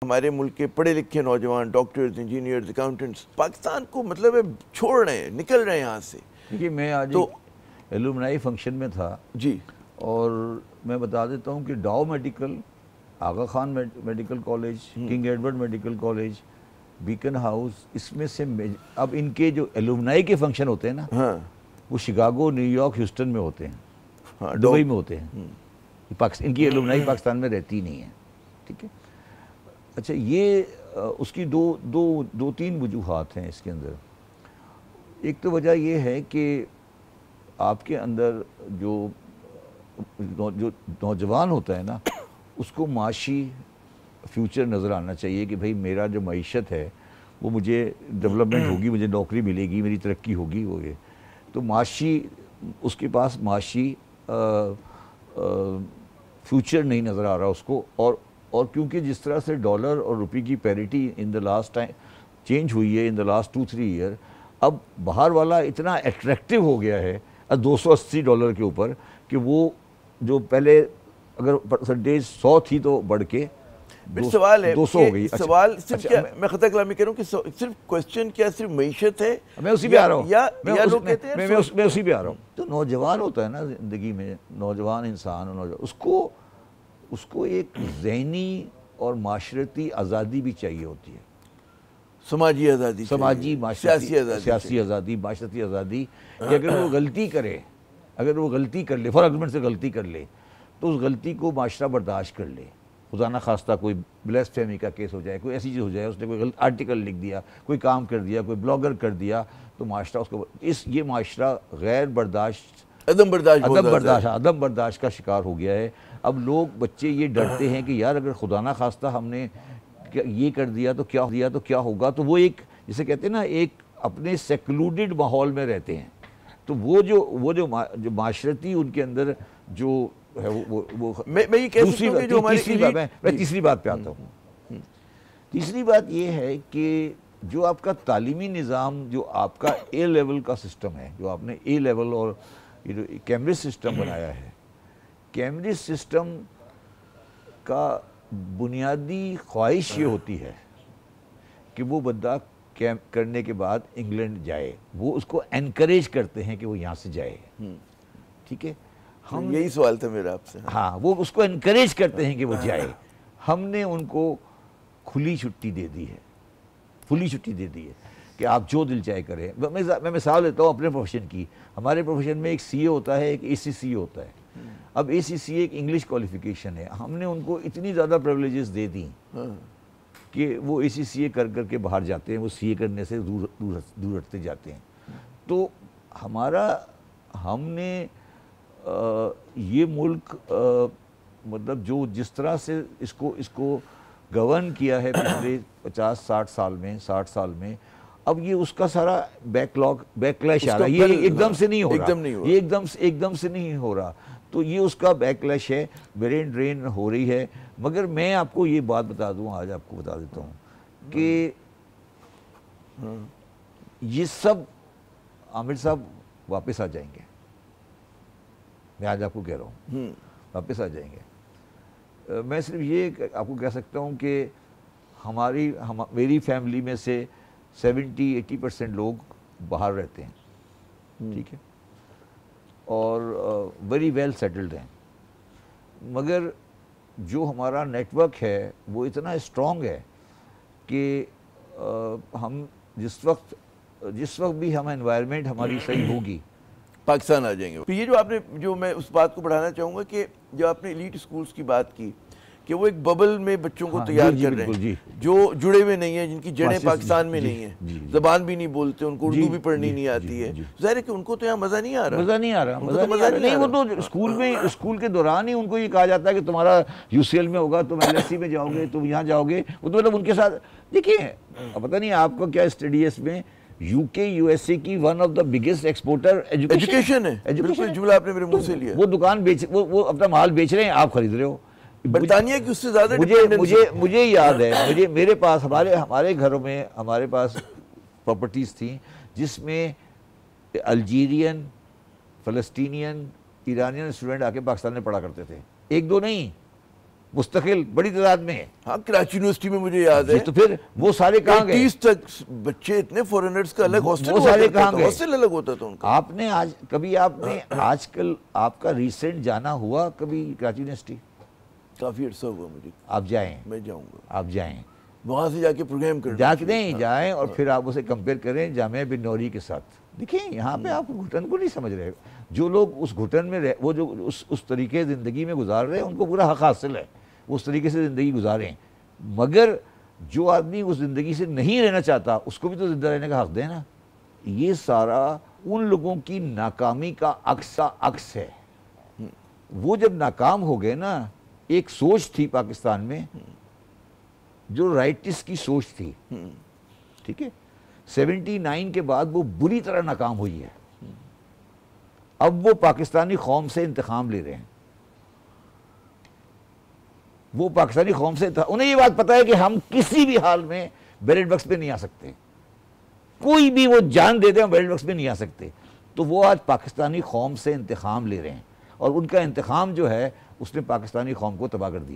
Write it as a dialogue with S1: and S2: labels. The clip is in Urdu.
S1: ہمارے ملک کے پڑھے لکھے نوجوان ڈاکٹرز، انجینئرز، اکاؤنٹنٹس پاکستان کو مطلب ہے چھوڑ رہے ہیں، نکل رہے ہیں یہاں سے.
S2: دیکھیے میں آج
S1: تو
S2: ایک ایلومنائی فنکشن میں تھا
S1: جی،
S2: اور میں بتا دیتا ہوں کہ Dow Medical, Aga Khan Medical College, King Edward Medical College, Beaconhouse, اس میں سے اب ان کے جو ایلومنائی کے فنکشن ہوتے ہیں نا
S1: ہاں
S2: وہ شکاگو، نیو یارک، ہیوسٹن میں ہوتے ہیں،
S1: ہاں
S2: دبئی میں ہوتے ہیں. ان کی ایلومنائی پاکستان میں رہتی نہیں ہے. ٹھیک ہے. اچھا یہ اس کی دو تین وجوہات ہیں اس کے اندر. ایک تو وجہ یہ ہے کہ آپ کے اندر جو نوجوان ہوتا ہے نا اس کو معاشی فیوچر نظر آنا چاہیے کہ بھئی میرا جو معیشت ہے وہ مجھے ڈیولپمنٹ ہوگی، مجھے نوکری ملے گی، میری ترقی ہوگی. وہ یہ تو معاشی اس کے پاس معاشی فیوچر نہیں نظر آ رہا اس کو. اور کیونکہ جس طرح سے ڈالر اور روپے کی parity in the last time change ہوئی ہے ان دا لاسٹ 2-3 ایئر، اب باہر والا اتنا اٹریکٹیو ہو گیا ہے $280 کے اوپر کہ وہ جو پہلے اگر پرسنٹیج 100 تھی تو بڑھ کے
S1: سوال ہے
S2: 200 ہو گئی.
S1: سوال صرف کیا، میں خطہ کلامی کہہ رہا ہوں کہ صرف کوسچن کیا صرف معیشت ہے؟
S2: میں اسی پہ آ رہا ہوں،
S1: یا لوگ کہتے ہیں
S2: میں اسی پہ آ رہا ہوں. تو نوجوان ہوتا ہے نا زندگی میں، نوجوان انسان، اس کو ایک ذہنی اور معاشرتی آزادی بھی چاہیے ہوتی ہے.
S1: سماجی آزادی،
S2: سیاسی آزادی، معاشرتی آزادی کہ اگر وہ غلطی کرے، اگر وہ غلطی کر لے، فار آرگومنٹ سے غلطی کر لے تو اس غلطی کو معاشرہ برداشت کر لے. خدا نہ خواستہ کوئی بلیسفیمی کا کیس ہو جائے، کوئی ایسی چیز ہو جائے، اس نے کوئی غلط آرٹیکل لکھ دیا، کوئی کام کر دیا، کوئی بلاگر کر دیا، تو معاشرہ اس کو یہ معاشرہ غیر برداشت، عدم برداشت کا شکار ہو گیا ہے. اب لوگ بچے یہ ڈرتے ہیں کہ یار اگر خدا نہ خواستہ ہم نے یہ کر دیا تو کیا ہوگا. تو وہ ایک جسے کہتے ہیں نا ایک اپنے سیکلوڈڈ ماحول میں رہتے ہیں. تو وہ جو معاشرتی ان کے اندر جو ہے وہ
S1: میں یہ کہہ سکتا ہوں کہ جو ہماری
S2: میں تیسری بات پہ آتا ہوں. تیسری بات یہ ہے کہ جو آپ کا تعلیمی نظام، جو آپ کا اے لیول کا سسٹم ہے، جو آپ نے اے لیول اور کیمبرج سسٹم بنایا ہے، کیمبرج سسٹم کا بنیادی خواہش یہ ہوتی ہے کہ وہ بندہ کرنے کے بعد انگلینڈ جائے. وہ اس کو انکریج کرتے ہیں کہ وہ یہاں سے جائے. ٹھیک ہے.
S1: ہم یہی سوال تھا میرا آپ سے.
S2: ہاں، وہ اس کو انکریج کرتے ہیں کہ وہ جائے. ہم نے ان کو کھلی چھٹی دے دی ہے کہ آپ جو دل چاہے کریں. میں مثال دیتا ہوں اپنے پروفیشن کی. ہمارے پروفیشن میں ایک سی اے ہوتا ہے، ایک اے سی سی ہوتا ہے. اب اے سی سی ایک انگلش کوالیفیکیشن ہے. ہم نے ان کو اتنی زیادہ پریولیجز دے دیں کہ وہ اے سی سی اے کر کے باہر جاتے ہیں، وہ سی اے کرنے سے دور ہٹتے جاتے ہیں. تو ہم نے یہ ملک مطلب جو جس طرح سے اس کو گورن کیا ہے پچھلے 50-60 سال میں، اب یہ اس کا سارا بیکلیش آ رہا ہے. یہ ایک دم سے نہیں ہو رہا، یہ ایک دم سے نہیں ہو رہا. تو یہ اس کا بیکلیش ہے، برین ڈرین ہو رہی ہے. مگر میں آپ کو یہ بات بتا دوں، آج آپ کو بتا دیتا ہوں کہ یہ سب عامر صاحب واپس آ جائیں گے. میں آج آپ کو کہہ رہا ہوں واپس آ جائیں گے. میں صرف یہ آپ کو کہہ سکتا ہوں کہ میری فیملی میں سے 70-80% لوگ باہر رہتے ہیں. ٹھیک ہے. اور ویری ویل سیٹلڈ ہیں. مگر جو ہمارا نیٹ ورک ہے وہ اتنا اسٹرانگ ہے کہ ہم جس وقت بھی انوائرمنٹ ہماری صحیح ہوگی
S1: پاکستان آ جائیں گے. یہ جو میں اس بات کو بڑھانا چاہوں گا کہ جو آپ نے ایلیٹ سکولز کی بات کی کہ وہ ایک ببل میں بچوں کو تیار کر رہے ہیں جو جڑے ہوئے نہیں ہیں، جن کی جڑیں پاکستان میں نہیں ہیں، زبان بھی نہیں بولتے، ان کو اردو بھی پڑھنی نہیں آتی ہے. ظاہر ہے کہ ان کو تو یہاں مزہ نہیں آ رہا.
S2: وہ تو اسکول کے دوران ہی ان کو یہ کہا جاتا ہے کہ تمہارا یو سی ایل میں ہوگا، تم ایل ایس سی میں جاؤ گے، تم یہاں جاؤ گے. وہ تو مطلب ان کے ساتھ دیکھیے پتہ نہیں آپ کو کیا اسٹڈی ہے اس میں. یو کے یو ایس اے کی one of the biggest exporter
S1: education ہے. جملہ آپ نے میرے منہ سے لیا.
S2: وہ دکان وہ اپنا مال بیچ رہے ہیں، آپ خرید رہے ہو.
S1: برطانیہ کی اس سے زیادہ
S2: مجھے یاد ہے، میرے پاس ہمارے گھروں میں ہمارے پاس پراپرٹیز تھیں جس میں الجیرین، فلسطینین، ایرانین اسٹوڈنٹ آ کے پاکستان میں پڑھا کرتے تھے. ایک دو نہیں، مستقل بڑی تعداد میں ہے.
S1: ہاں کراچی یونیورسٹی میں مجھے یاد ہے.
S2: تو پھر وہ سارے کہاں گئے؟
S1: 30 تک بچے اتنے فورنرز کا الگ ہاسٹل
S2: وہ سارے کہاں گئے؟
S1: ہاسٹل الگ ہوتا تھا ان کا.
S2: آپ نے آج کل آپ کا ریسنٹ جانا ہوا کبھی کراچی یونیورسٹی؟
S1: کافی عرصہ ہوا مجھے.
S2: آپ جائیں.
S1: میں جاؤں گا.
S2: آپ جائیں.
S1: وہاں سے جا کے پروگرام کریں.
S2: جا کے نہیں جائیں اور پھر آپ اسے کمپیئر کریں جامعہ بن نوری کے ساتھ. دیکھیں یہاں پہ آپ گھٹن کو نہیں سمجھ رہے. جو لوگ اس گھٹن میں وہ جو اس طریقے زندگی میں گزار رہے ہیں ان کو پورا حق حاصل ہے اس طریقے سے زندگی گزاریں. مگر جو آدمی اس زندگی سے نہیں رہنا چاہتا اس کو بھی تو زندہ رہنے کا حق دے نا. یہ سارا ان لوگوں کی ناکامی کا عکس ہے. وہ جب ناکام ہو گئے نا، ایک سوچ تھی پاکستان میں جو رائٹس کی سوچ تھی، ٹھیک ہے، 79 کے بعد وہ بری طرح ناکام ہوئی ہے. اب وہ پاکستانی قوم سے انتقام لے رہے ہیں. وہ پاکستانی قوم سے انہیں یہ بات پتا ہے کہ ہم کسی بھی حال میں بیلٹ باکس پہ نہیں آ سکتے. کوئی بھی وہ جان دے دے ہم بیلٹ باکس پہ نہیں آ سکتے. تو وہ آج پاکستانی قوم سے انتقام لے رہے ہیں اور ان کا انتقام جو ہے اس نے پاکستانی قوم کو تباہ کر دیا.